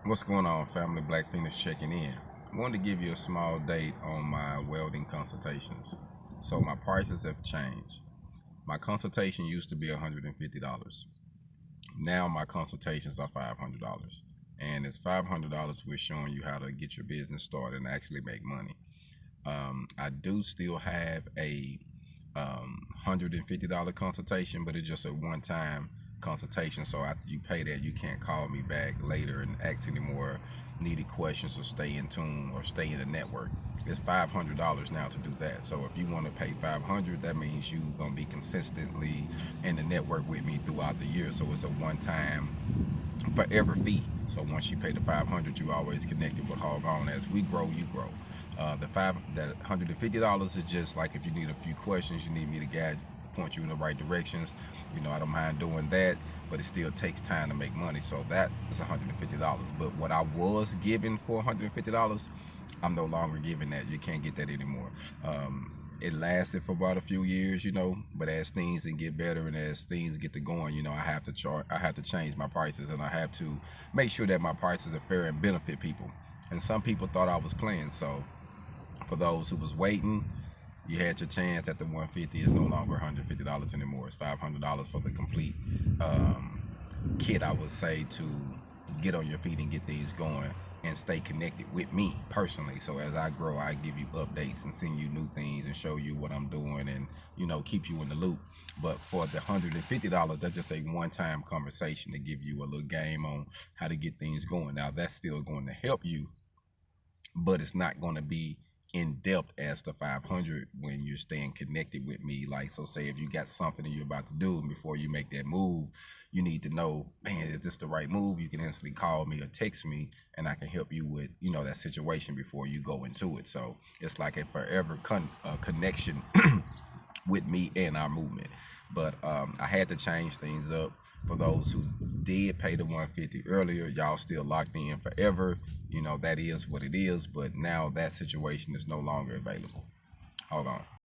What's going on, family? Black Phoenix checking in. I wanted to give you a small date on my welding consultations. So my prices have changed. My consultation used to be $150. Now my consultations are $500. And it's $500 we're showing you how to get your business started and actually make money. I do still have a $150 consultation, but it's just a one-time consultation. So after you pay that, you can't call me back later and ask any more needed questions or stay in tune or stay in the network. It's $500 now to do that. So if you want to pay $500, that means you're gonna be consistently in the network with me throughout the year. So it's a one-time forever fee. So once you pay the $500, you always connected with HogOn. As we grow, you grow. That $150 is just like if you need a few questions, you need me to guide, point you in the right directions. You know, I don't mind doing that, but it still takes time to make money. So that is $150. But what I was giving for $150, I'm no longer giving that. You can't get that anymore. It lasted for about a few years, you know, but as things get better and as things get to going, you know, I have to change my prices, and I have to make sure that my prices are fair and benefit people. And some people thought I was playing, so for those who was waiting, you had your chance at the 150. Is no longer $150 anymore. It's $500 for the complete kit, I would say, to get on your feet and get things going and stay connected with me personally. So as I grow, I give you updates and send you new things and show you what I'm doing and, you know, keep you in the loop. But for the $150, that's just a one-time conversation to give you a little game on how to get things going. Now that's still going to help you, but it's not going to be in depth as the 500 when you're staying connected with me. Like, so say if you got something that you're about to do, and before you make that move, you need to know, man, is this the right move? You can instantly call me or text me, and I can help you with, you know, that situation before you go into it. So it's like a forever connection with me and our movement. But I had to change things up. For those who did pay the 150 earlier, y'all still locked in forever. You know, that is what it is, but now that situation is no longer available. Hold on.